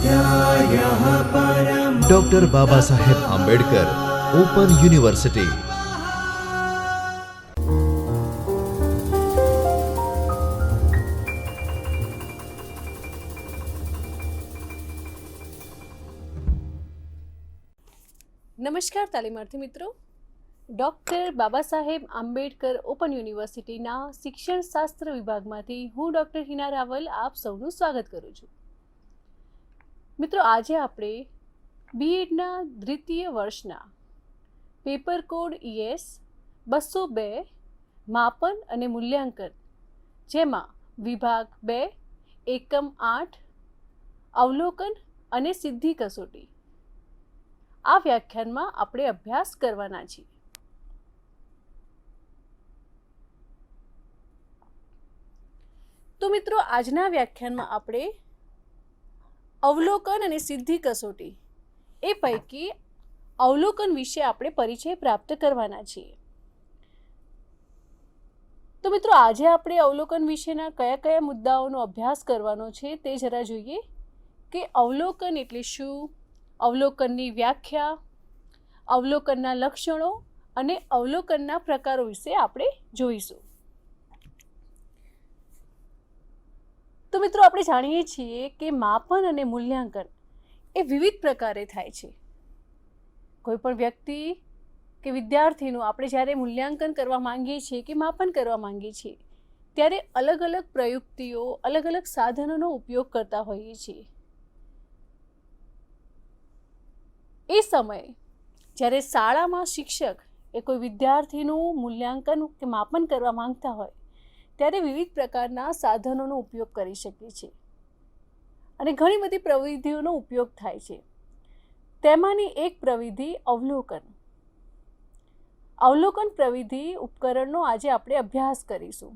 स्वाध्यायः परमः। Doctor Baba Saheb Ambedkar open university. નમસ્કાર તાલીમાર્થી મિત્રો, doctor Baba Saheb Ambedkar open યુનિવર્સિટીના શિક્ષણશાસ્ત્ર વિભાગમાંથી હું ડૉક્ટર હિના રાવલ આપ સૌનું સ્વાગત કરું છું. મિત્રો, આજે આપણે બીએડના દ્વિતીય વર્ષના પેપર કોડ ES 202 માપન અને મૂલ્યાંકન, જેમાં વિભાગ 2 એકમ 8 અવલોકન અને સિદ્ધિ કસોટી, આ વ્યાખ્યાનમાં આપણે અભ્યાસ કરવાના છીએ. તો મિત્રો, આજના વ્યાખ્યાનમાં આપણે અવલોકન અને સિદ્ધિ કસોટી એ પૈકી અવલોકન વિશે આપણે પરિચય પ્રાપ્ત કરવાના છીએ. તો મિત્રો, આજે આપણે અવલોકન વિશેના કયા કયા મુદ્દાઓનો અભ્યાસ કરવાનો છે તે જરા જોઈએ કે અવલોકન એટલે શું, અવલોકનની વ્યાખ્યા, અવલોકનના લક્ષણો અને અવલોકનના પ્રકારો વિશે આપણે જોઈશું. તો મિત્રો, આપણે જાણીએ છીએ કે માપન અને મૂલ્યાંકન એ વિવિધ પ્રકારે થાય છે. કોઈ પણ વ્યક્તિ કે વિદ્યાર્થીનું આપણે જ્યારે મૂલ્યાંકન કરવા માંગીએ છીએ કે માપન કરવા માંગીએ છીએ ત્યારે અલગ અલગ પ્રયુક્તિઓ, અલગ અલગ સાધનોનો ઉપયોગ કરતા હોઈએ છીએ. એ સમયે જ્યારે શાળામાં શિક્ષક એ કોઈ વિદ્યાર્થીનું મૂલ્યાંકન કે માપન કરવા માંગતા હોય ત્યારે વિવિધ પ્રકારના સાધનોનો ઉપયોગ કરી શકીએ છીએ અને ઘણી બધી પ્રવિધિઓનો ઉપયોગ થાય છે. તેમાંની એક પ્રવિધિ અવલોકન. અવલોકન પ્રવિધિ ઉપકરણનો આજે આપણે અભ્યાસ કરીશું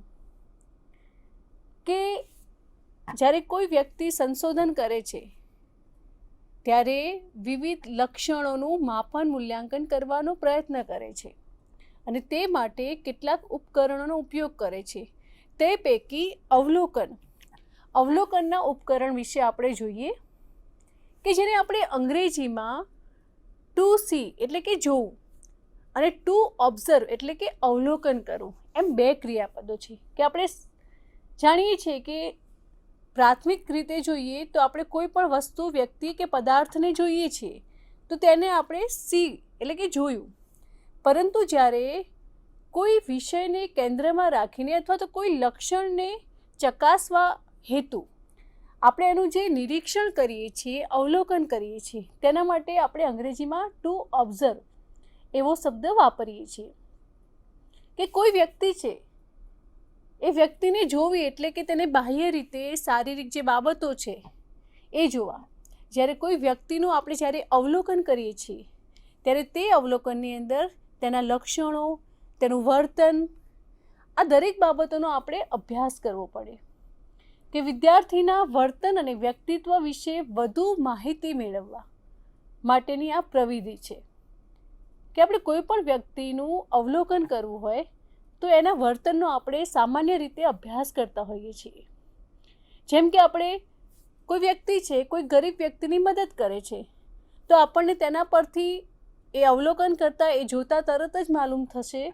કે જ્યારે કોઈ વ્યક્તિ સંશોધન કરે છે ત્યારે વિવિધ લક્ષણોનું માપન મૂલ્યાંકન કરવાનો પ્રયત્ન કરે છે અને તે માટે કેટલાક ઉપકરણોનો ઉપયોગ કરે છે. તે પૈકી અવલોકનના ઉપકરણ વિશે આપણે જોઈએ કે જેને આપણે અંગ્રેજીમાં ટુ સી એટલે કે જોવું અને ટુ ઓબ્ઝર્વ એટલે કે અવલોકન કરવું, એમ બે ક્રિયાપદો છે. કે આપણે જાણીએ છીએ કે પ્રાથમિક રીતે જોઈએ તો આપણે કોઈ પણ વસ્તુ, વ્યક્તિ કે પદાર્થને જોઈએ છીએ તો તેને આપણે સી એટલે કે જોયું, પરંતુ જ્યારે કોઈ વિષયને કેન્દ્રમાં રાખીને અથવા તો કોઈ લક્ષણને ચકાસવા હેતુ આપણે એનું જે નિરીક્ષણ કરીએ છીએ, અવલોકન કરીએ છીએ, તેના માટે આપણે અંગ્રેજીમાં ટુ ઓબ્ઝર્વ એવો શબ્દ વાપરીએ છીએ. કે કોઈ વ્યક્તિ છે એ વ્યક્તિને જોવી એટલે કે તેને બાહ્ય રીતે શારીરિક જે બાબતો છે એ જોવા. જ્યારે કોઈ વ્યક્તિનું આપણે જ્યારે અવલોકન કરીએ છીએ ત્યારે તે અવલોકનની અંદર તેના લક્ષણો, તેનું વર્તન, આ દરેક બાબતોનો આપણે અભ્યાસ કરવો પડે. કે વિદ્યાર્થીના વર્તન અને વ્યક્તિત્વ વિશે વધુ માહિતી મેળવવા માટેની આ પ્રવિધિ છે. કે આપણે કોઈ પણ વ્યક્તિનું અવલોકન કરવું હોય તો એના વર્તનનો આપણે સામાન્ય રીતે અભ્યાસ કરતા હોઈએ છીએ. જેમ કે આપણે કોઈ વ્યક્તિ છે, કોઈ ગરીબ વ્યક્તિની મદદ કરે છે તો આપણને તેના પરથી એ અવલોકન કરતાં, એ જોતાં તરત જ માલુમ થશે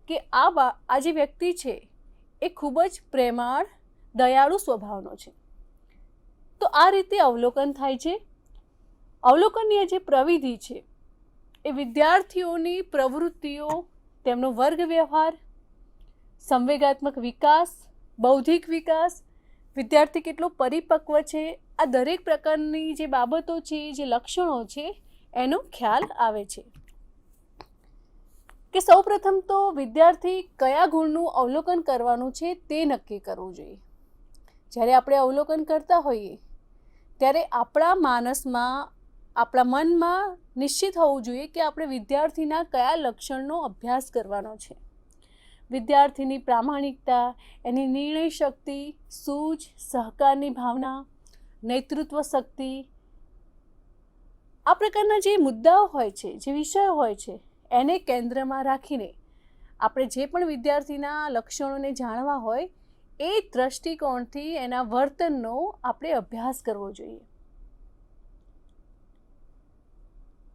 કે આ જે વ્યક્તિ છે એ ખૂબ જ પ્રેમાળ, દયાળુ સ્વભાવનો છે. તો આ રીતે અવલોકન થાય છે. અવલોકનની આ જે પ્રવિધિ છે એ વિદ્યાર્થીઓની પ્રવૃત્તિઓ, તેમનો વર્ગ વ્યવહાર, સંવેગાત્મક વિકાસ, બૌદ્ધિક વિકાસ, વિદ્યાર્થી કેટલો પરિપક્વ છે, આ દરેક પ્રકારની જે બાબતો છે, જે લક્ષણો છે એનો ખ્યાલ આવે છે. કે સૌપ્રથમ તો વિદ્યાર્થી કયા ગુણનું અવલોકન કરવાનું છે તે નક્કી કરવું જોઈએ. જ્યારે આપણે અવલોકન કરતા હોઈએ ત્યારે આપણા માનસમાં, આપણા મનમાં નિશ્ચિત હોવું જોઈએ કે આપણે વિદ્યાર્થીના કયા લક્ષણનો અભ્યાસ કરવાનો છે. વિદ્યાર્થીની પ્રામાણિકતા, એની નિર્ણય શક્તિ, સૂઝ, સહકારની ભાવના, નેતૃત્વ શક્તિ, આ પ્રકારના જે મુદ્દાઓ હોય છે, જે વિષયો હોય છે એને કેન્દ્રમાં રાખીને આપણે જે પણ વિદ્યાર્થીના લક્ષણોને જાણવા હોય એ દૃષ્ટિકોણથી એના વર્તનનો આપણે અભ્યાસ કરવો જોઈએ.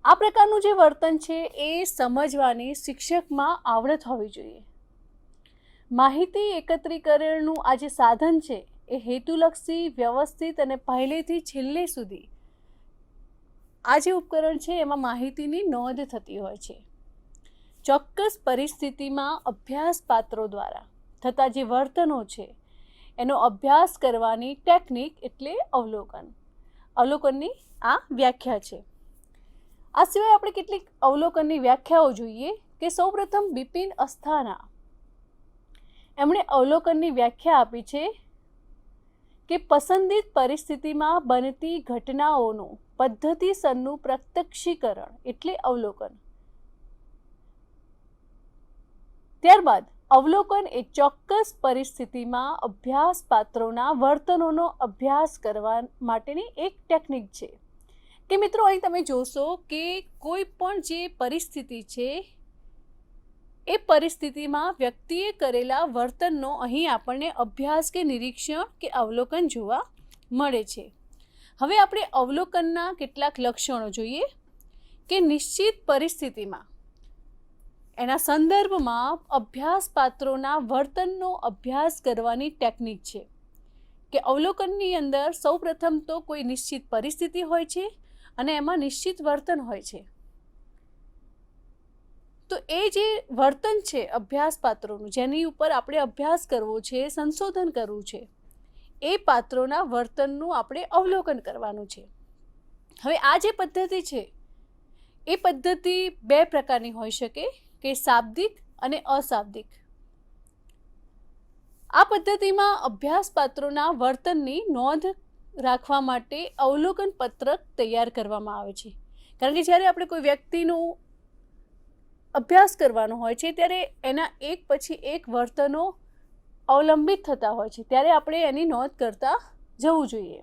આ પ્રકારનું જે વર્તન છે એ સમજવાની શિક્ષકમાં આવડત હોવી જોઈએ. માહિતી એકત્રીકરણનું આ જે સાધન છે એ હેતુલક્ષી, વ્યવસ્થિત અને પહેલેથી છેલ્લે સુધી આ જે ઉપકરણ છે એમાં માહિતીની નોંધ થતી હોય છે. ચોક્કસ પરિસ્થિતિમાં અભ્યાસ પાત્રો દ્વારા થતા જે વર્તનો છે એનો અભ્યાસ કરવાની ટેકનિક એટલે અવલોકન. અવલોકનની આ વ્યાખ્યા છે. આ સિવાય આપણે કેટલીક અવલોકનની વ્યાખ્યાઓ જોઈએ કે સૌપ્રથમ બિપિન અસ્થાના એમણે અવલોકનની વ્યાખ્યા આપી છે કે પસંદિત પરિસ્થિતિમાં બનતી ઘટનાઓનું પદ્ધતિસરનું પ્રત્યક્ષીકરણ એટલે અવલોકન. ત્યારબાદ અવલોકન એ ચોક્કસ પરિસ્થિતિમાં અભ્યાસ પાત્રોના વર્તનોનો અભ્યાસ કરવા માટેની એક ટેકનિક છે. કે મિત્રો અહીં તમે જોશો કે કોઈ પણ જે પરિસ્થિતિ છે એ પરિસ્થિતિમાં વ્યક્તિએ કરેલા વર્તનનો અહીં આપણને અભ્યાસ કે નિરીક્ષણ કે અવલોકન જોવા મળે છે. હવે આપણે અવલોકનના કેટલાક લક્ષણો જોઈએ કે નિશ્ચિત પરિસ્થિતિમાં એના સંદર્ભમાં અભ્યાસ પાત્રોના વર્તનનો અભ્યાસ કરવાની ટેકનિક છે. કે અવલોકનની અંદર સૌપ્રથમ તો કોઈ નિશ્ચિત પરિસ્થિતિ હોય છે અને એમાં નિશ્ચિત વર્તન હોય છે. તો એ જે વર્તન છે અભ્યાસ પાત્રોનું, જેની ઉપર આપણે અભ્યાસ કરવો છે, સંશોધન કરવું છે, એ પાત્રોના વર્તનનું આપણે અવલોકન કરવાનું છે. હવે આ જે પદ્ધતિ છે એ પદ્ધતિ બે પ્રકારની હોઈ શકે કે શાબ્દિક અને અશાબ્દિક. આ પદ્ધતિમાં અભ્યાસ પાત્રોના વર્તનની નોંધ રાખવા માટે અવલોકન પત્રક તૈયાર કરવામાં આવે છે. કારણ કે જ્યારે આપણે કોઈ વ્યક્તિનો અભ્યાસ કરવાનો હોય છે ત્યારે એના એક પછી એક વર્તનો અવલંબિત થતા હોય છે, ત્યારે આપણે એની નોંધ કરતા જવું જોઈએ.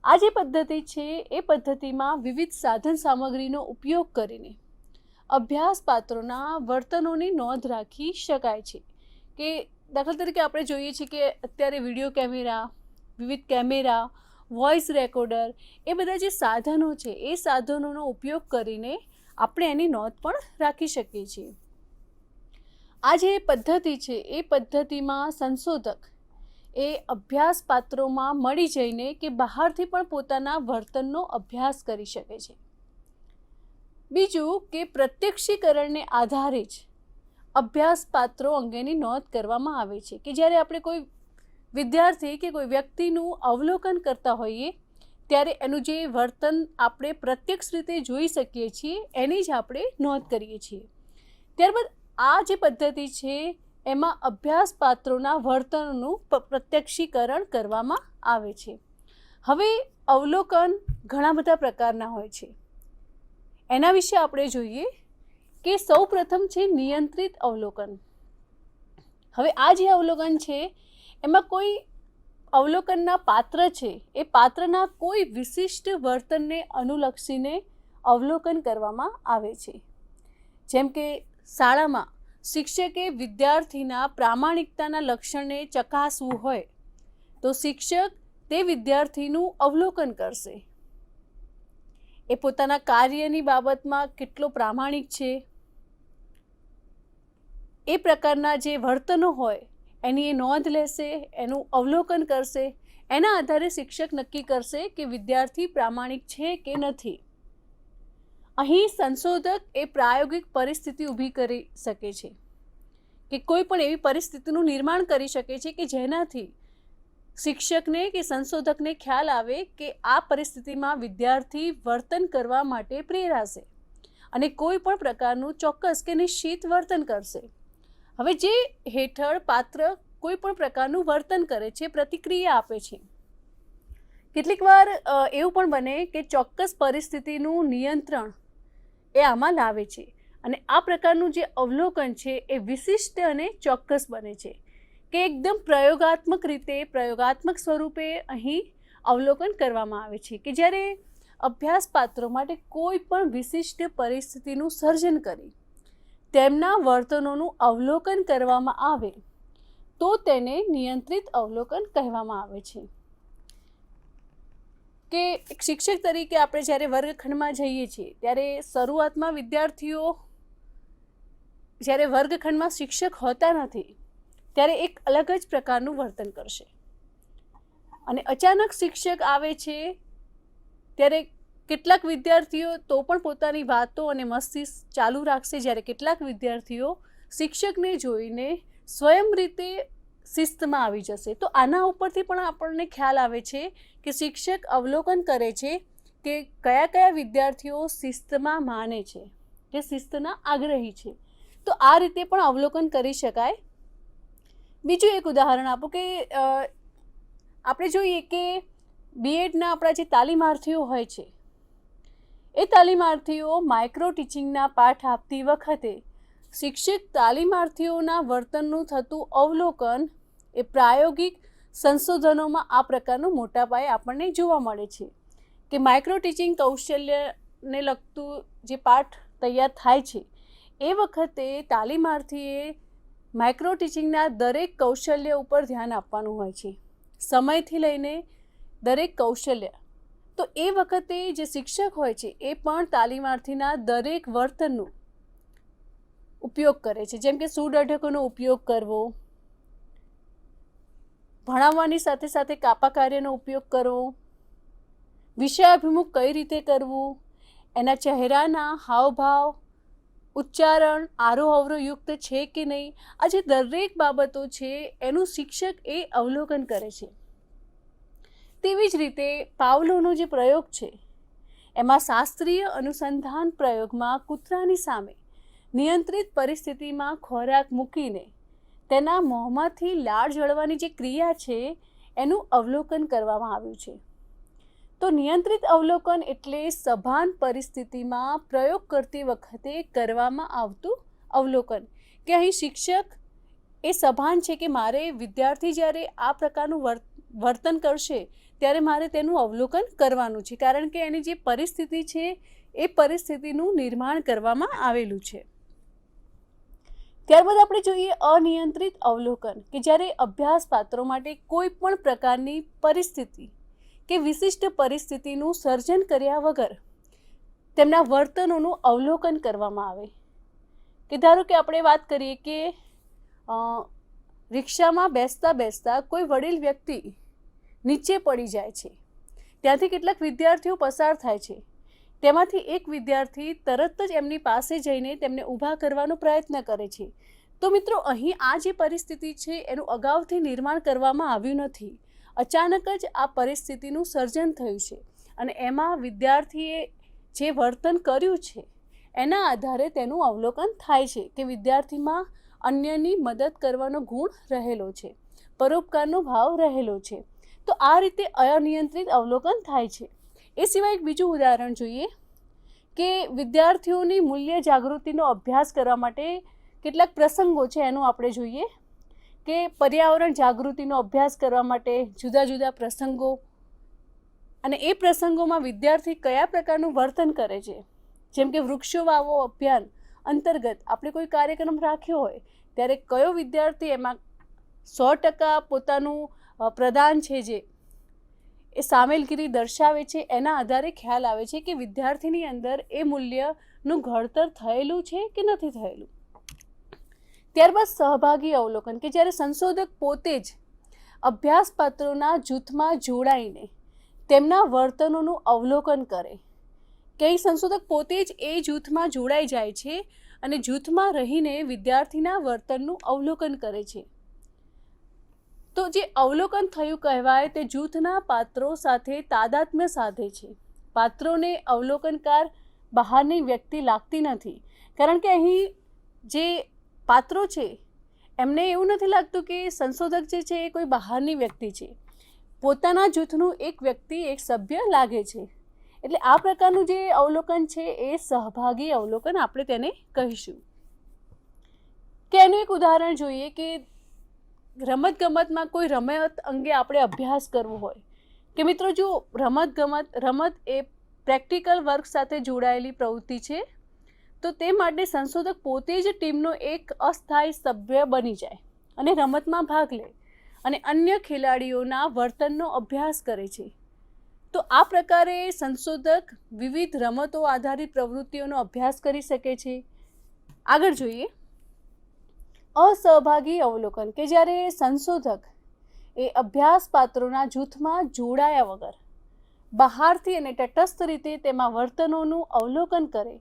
આ જે પદ્ધતિ છે એ પદ્ધતિમાં વિવિધ સાધન સામગ્રીનો ઉપયોગ કરીને અભ્યાસ પાત્રોના વર્તનોની નોંધ રાખી શકાય છે. કે દાખલા તરીકે આપણે જોઈએ છીએ કે અત્યારે વિડીયો કેમેરા, વિવિધ કેમેરા, વોઇસ રેકોર્ડર, એ બધા જે સાધનો છે એ સાધનોનો ઉપયોગ કરીને આપણે એની નોંધ પણ રાખી શકીએ છીએ. આ જે પદ્ધતિ છે એ પદ્ધતિમાં સંશોધક એ અભ્યાસ પાત્રોમાં મળી જઈને કે બહારથી પણ પોતાના વર્તનનો અભ્યાસ કરી શકે છે. બીજું કે પ્રત્યક્ષીકરણને આધારે જ અભ્યાસ પાત્રો અંગેની નોંધ કરવામાં આવે છે. કે જ્યારે આપણે કોઈ વિદ્યાર્થી કે કોઈ વ્યક્તિનું અવલોકન કરતા હોઈએ ત્યારે એનું જે વર્તન આપણે પ્રત્યક્ષ રીતે જોઈ શકીએ છીએ એની જ આપણે નોંધ કરીએ છીએ. ત્યારબાદ આ જે પદ્ધતિ છે એમાં અભ્યાસ પાત્રોના વર્તનનું પ્રત્યક્ષીકરણ કરવામાં આવે છે. હવે અવલોકન ઘણા બધા પ્રકારના હોય છે. એના વિશે આપણે જોઈએ કે સૌ પ્રથમ છે નિયંત્રિત અવલોકન. હવે આ જે અવલોકન છે એમાં કોઈ અવલોકનના પાત્ર છે એ પાત્રના કોઈ વિશિષ્ટ વર્તનને અનુલક્ષીને અવલોકન કરવામાં આવે છે. જેમ કે શાળામાં શિક્ષકે વિદ્યાર્થીના પ્રામાણિકતાના લક્ષણને ચકાસવું હોય તો શિક્ષક તે વિદ્યાર્થીનું અવલોકન કરશે. એ પોતાના કાર્યની બાબતમાં કેટલો પ્રામાણિક છે, એ પ્રકારના જે વર્તનો હોય એની એ નોંધ લેશે, એનું અવલોકન કરશે. એના આધારે શિક્ષક નક્કી કરશે કે વિદ્યાર્થી પ્રામાણિક છે કે નથી. અહીં સંશોધક એ પ્રાયોગિક પરિસ્થિતિ ઊભી કરી શકે છે કે કોઈ પણ એવી પરિસ્થિતિનું નિર્માણ કરી શકે છે કે જેનાથી શિક્ષકને કે સંશોધકને ખ્યાલ આવે કે આ પરિસ્થિતિમાં વિદ્યાર્થી વર્તન કરવા માટે પ્રેરાશે અને કોઈ પણ પ્રકારનું ચોક્કસ કે નિશ્ચિત વર્તન કરશે. હવે જે હેઠળ પાત્ર કોઈ પણ પ્રકારનું વર્તન કરે છે, પ્રતિક્રિયા આપે છે. કેટલીક વાર એવું પણ બને કે ચોક્કસ પરિસ્થિતિનું નિયંત્રણ એ આમાં લાવે છે અને આ પ્રકારનું જે અવલોકન છે એ વિશિષ્ટ અને ચોક્કસ બને છે કે એકદમ પ્રયોગાત્મક રીતે, પ્રયોગાત્મક સ્વરૂપે અહીં અવલોકન કરવામાં આવે છે. કે જ્યારે અભ્યાસ પાત્રો માટે કોઈ પણ વિશિષ્ટ પરિસ્થિતિનું સર્જન કરી તેમના વર્તનોનું અવલોકન કરવામાં આવે તો તેને નિયંત્રિત અવલોકન કહેવામાં આવે છે. કે એક શિક્ષક તરીકે આપણે જ્યારે વર્ગખંડમાં જઈએ છીએ ત્યારે શરૂઆતમાં વિદ્યાર્થીઓ જ્યારે વર્ગખંડમાં શિક્ષક હોતા નથી ત્યારે એક અલગ જ પ્રકારનું વર્તન કરશે, અને અચાનક શિક્ષક આવે છે ત્યારે કેટલાક વિદ્યાર્થીઓ તો પણ પોતાની વાતો અને મસ્તી ચાલુ રાખશે, જ્યારે કેટલાક વિદ્યાર્થીઓ શિક્ષકને જોઈને સ્વયં રીતે શિસ્તમાં આવી જશે. તો આના ઉપરથી પણ આપણને ખ્યાલ આવે છે કે શિક્ષક અવલોકન કરે છે કે કયા કયા વિદ્યાર્થીઓ શિસ્તમાં માને છે, જે શિસ્તના આગ્રહી છે. તો આ રીતે પણ અવલોકન કરી શકાય. બીજું એક ઉદાહરણ આપું કે આપણે જોઈએ કે બીએડના આપણા જે તાલીમાર્થીઓ હોય છે એ તાલીમાર્થીઓ માઇક્રો ટીચિંગના પાઠ આપતી વખતે શિક્ષક તાલીમાર્થીઓના વર્તનનું થતું અવલોકન એ પ્રાયોગિક સંશોધનોમાં આ પ્રકારનું મોટા પાયે આપણને જોવા મળે છે કે માઇક્રો ટીચિંગ કૌશલ્યને લગતું જે પાઠ તૈયાર થાય છે એ વખતે તાલીમાર્થીએ માઇક્રો ટીચિંગના દરેક કૌશલ્ય ઉપર ધ્યાન આપવાનું હોય છે, સમયથી લઈને દરેક કૌશલ્ય. તો એ વખતે જે શિક્ષક હોય છે એ પણ તાલીમાર્થીના દરેક વર્તનનું ઉપયોગ કરે છે, જેમ કે સુડઢકોનો ઉપયોગ કરવો, ભણાવવાની સાથે સાથે કાપા કાર્યનો ઉપયોગ કરવો, વિષયાભિમુખ કઈ રીતે કરવું, એના ચહેરાના હાવભાવ, ઉચ્ચારણ આરોહ અવરોહયુક્ત છે કે નહીં, આ જે દરેક બાબતો છે એનું શિક્ષક એ અવલોકન કરે છે. તેવી જ રીતે પાવલોનો જે પ્રયોગ છે એમાં શાસ્ત્રીય અનુસંધાન પ્રયોગમાં કૂતરાની સામે નિયંત્રિત પરિસ્થિતિમાં ખોરાક મૂકીને તેના મોંમાંથી લાળ ઝરવાની જે ક્રિયા છે એનું અવલોકન કરવામાં આવ્યું છે. તો નિયંત્રિત અવલોકન એટલે સભાન પરિસ્થિતિમાં પ્રયોગ કરતી વખતે કરવામાં આવતું અવલોકન, કે અહીં શિક્ષક એ સભાન છે કે મારે વિદ્યાર્થી જ્યારે આ પ્રકારનું વર્તન કરશે ત્યારે મારે તેનું અવલોકન કરવાનું છે, કારણ કે એની જે પરિસ્થિતિ છે એ પરિસ્થિતિનું નિર્માણ કરવામાં આવેલું છે. ત્યારબાદ આપણે જોઈએ અનિયંત્રિત અવલોકન, કે જ્યારે અભ્યાસ પાત્રો માટે કોઈ પણ પ્રકારની પરિસ્થિતિ કે વિશિષ્ટ પરિસ્થિતિનું સર્જન કર્યા વગર તેમના વર્તનોનું અવલોકન કરવામાં આવે. કે ધારો કે આપણે વાત કરીએ કે રિક્ષામાં બેસતા બેસતા કોઈ વડીલ વ્યક્તિ નીચે પડી જાય છે, ત્યાંથી કેટલાક વિદ્યાર્થીઓ પસાર થાય છે, તેમાંથી એક વિદ્યાર્થી તરત જ એમની પાસે જઈને તેમને ઊભા કરવાનો પ્રયત્ન કરે છે. તો મિત્રો અહીં આ જે પરિસ્થિતિ છે એનું અગાઉથી નિર્માણ કરવામાં આવ્યું નથી, અચાનક જ આ પરિસ્થિતિનું સર્જન થયું છે અને એમાં વિદ્યાર્થીએ જે વર્તન કર્યું છે એના આધારે તેનું અવલોકન થાય છે કે વિદ્યાર્થીમાં અન્યની મદદ કરવાનો ગુણ રહેલો છે, પરોપકારનો ભાવ રહેલો છે. તો આ રીતે અનિયંત્રિત અવલોકન થાય છે. એ સિવાય એક બીજું ઉદાહરણ જોઈએ કે વિદ્યાર્થીઓની મૂલ્ય જાગૃતિનો અભ્યાસ કરવા માટે કેટલાક પ્રસંગો છે એનું આપણે જોઈએ કે પર્યાવરણ જાગૃતિનો અભ્યાસ કરવા માટે જુદા જુદા પ્રસંગો, અને એ પ્રસંગોમાં વિદ્યાર્થી કયા પ્રકારનું વર્તન કરે છે, જેમ કે વૃક્ષો વાવો અભિયાન અંતર્ગત આપણે કોઈ કાર્યક્રમ રાખ્યો હોય ત્યારે કયો વિદ્યાર્થી એમાં 100% પોતાનું પ્રદાન છે જે એ સામેલગીરી દર્શાવે છે, એના આધારે ખ્યાલ આવે છે કે વિદ્યાર્થીની અંદર એ મૂલ્યનું ઘડતર થયેલું છે કે નથી થયેલું. ત્યારબાદ સહભાગી અવલોકન, કે જ્યારે સંશોધક પોતે જ અભ્યાસપત્રોના જૂથમાં જોડાઈને તેમના વર્તનોનું અવલોકન કરે, કે સંશોધક પોતે જ એ જૂથમાં જોડાઈ જાય છે અને જૂથમાં રહીને વિદ્યાર્થીના વર્તનનું અવલોકન કરે છે. તો જે અવલોકન થયું કહેવાય તે જૂથના પાત્રો સાથે તાદાત્મ્ય સાધે છે. પાત્રોને અવલોકનકાર બહારની વ્યક્તિ લાગતી નથી, કારણ કે અહીં જે પાત્રો છે એમને એવું નથી લાગતું કે સંશોધક જે છે એ કોઈ બહારની વ્યક્તિ છે, પોતાના જૂથનું એક વ્યક્તિ, એક સભ્ય લાગે છે. એટલે આ પ્રકારનું જે અવલોકન છે એ સહભાગી અવલોકન આપણે તેને કહીશું. કે એનું એક ઉદાહરણ જોઈએ કે રમતગમતમાં કોઈ રમત અંગે આપણે અભ્યાસ કરવો હોય કે મિત્રો જો રમત એ પ્રેક્ટિકલ વર્ક સાથે જોડાયેલી પ્રવૃત્તિ છે, તો તે માટે સંશોધક પોતે જ ટીમનો એક અસ્થાયી સભ્ય બની જાય અને રમતમાં ભાગ લે અને અન્ય ખેલાડીઓના વર્તનનો અભ્યાસ કરે છે. તો આ પ્રકારે સંશોધક વિવિધ રમતો આધારિત પ્રવૃત્તિઓનો અભ્યાસ કરી શકે છે. આગળ જોઈએ અસહભાગી અવલોકન, કે જ્યારે સંશોધક એ અભ્યાસ પાત્રોના જૂથમાં જોડાયા વગર બહારથી અને તટસ્થ રીતે તેમાં વર્તનોનું અવલોકન કરે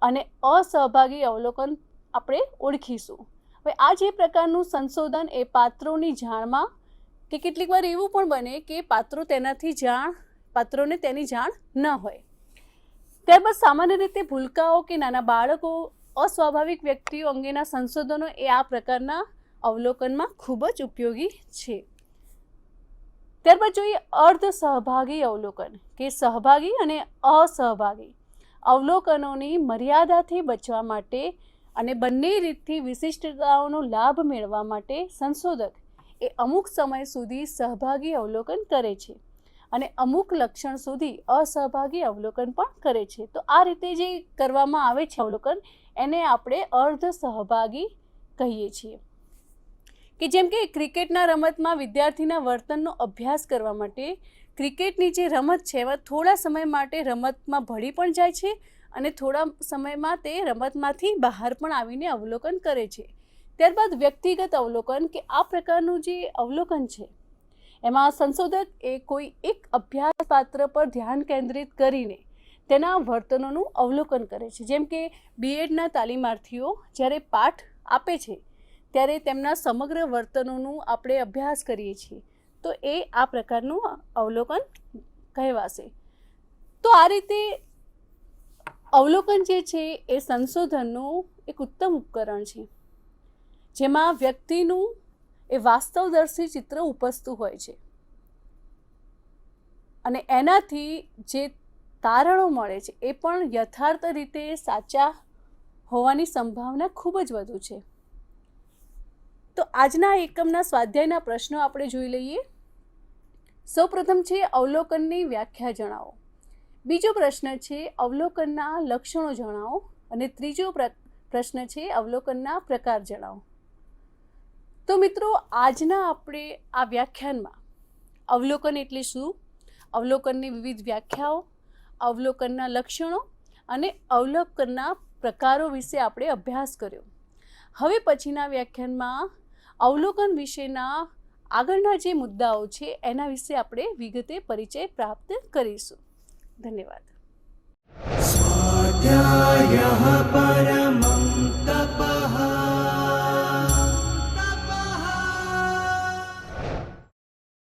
અને અસહભાગી અવલોકન આપણે ઓળખીશું. હવે આ જે પ્રકારનું સંશોધન એ પાત્રોની જાણમાં, કે કેટલીક વાર એવું પણ બને કે પાત્રોને તેની જાણ ન હોય. ત્યારબાદ સામાન્ય રીતે ભૂલકાઓ કે નાના બાળકો અસ્વાભાવિક વ્યક્તિઓ અંગેના સંશોધનો એ આ પ્રકારના અવલોકનમાં ખૂબ જ ઉપયોગી છે. ત્યારબાદ જોઈએ અર્ધ સહભાગી અવલોકન, કે સહભાગી અને અસહભાગી અવલોકનોની મર્યાદાથી બચવા માટે અને બંને રીતથી વિશિષ્ટતાઓનો લાભ મેળવવા માટે સંશોધક એ અમુક સમય સુધી સહભાગી અવલોકન કરે છે અને અમુક લક્ષણ સુધી અસહભાગી અવલોકન પણ કરે છે. તો આ રીતે જે કરવામાં આવે છે અવલોકન, એને આપણે અર્ધ સહભાગી કહીએ છીએ. કે જેમ કે ક્રિકેટના રમતમાં વિદ્યાર્થીના વર્તનનો અભ્યાસ કરવા માટે ક્રિકેટની જે રમત છે એમાં થોડા સમય માટે રમતમાં ભળી પણ જાય છે અને થોડા સમયમાં તે રમતમાંથી બહાર પણ આવીને અવલોકન કરે છે. ત્યારબાદ વ્યક્તિગત અવલોકન, કે આ પ્રકારનું જે અવલોકન છે એમાં સંશોધક એ કોઈ એક અભ્યાસ પાત્ર પર ધ્યાન કેન્દ્રિત કરીને તેના વર્તનોનું અવલોકન કરે છે. જેમ કે બીએડના તાલીમાર્થીઓ જ્યારે પાઠ આપે છે ત્યારે તેમના સમગ્ર વર્તનોનું આપણે અભ્યાસ કરીએ છીએ, તો એ આ પ્રકારનું અવલોકન કહેવાશે. તો આ રીતે અવલોકન જે છે એ સંશોધનનું એક ઉત્તમ ઉપકરણ છે, જેમાં વ્યક્તિનું એ વાસ્તવદર્શી ચિત્ર ઉપસતું હોય છે અને એનાથી જે તારણો મળે છે એ પણ યથાર્થ રીતે સાચા હોવાની સંભાવના ખૂબ જ વધુ છે. તો આજના એકમના સ્વાધ્યાયના પ્રશ્નો આપણે જોઈ લઈએ. સૌપ્રથમ છે અવલોકનની વ્યાખ્યા જણાવો. બીજો પ્રશ્ન છે અવલોકનના લક્ષણો જણાવો અને ત્રીજો પ્રશ્ન છે અવલોકનના પ્રકાર જણાવો. તો મિત્રો, આજના આપણે આ વ્યાખ્યાનમાં અવલોકન એટલે શું, અવલોકનની વિવિધ વ્યાખ્યાઓ, અવલોકનના લક્ષણો અને અવલોકનના પ્રકારો વિશે આપણે અભ્યાસ કર્યો. હવે પછીના વ્યાખ્યાનમાં અવલોકન વિશેના આગળના જે મુદ્દાઓ છે એના વિશે આપણે વિગતે પરિચય પ્રાપ્ત કરીશું. ધન્યવાદ. સ્વાધ્યાયઃ પરમં તપ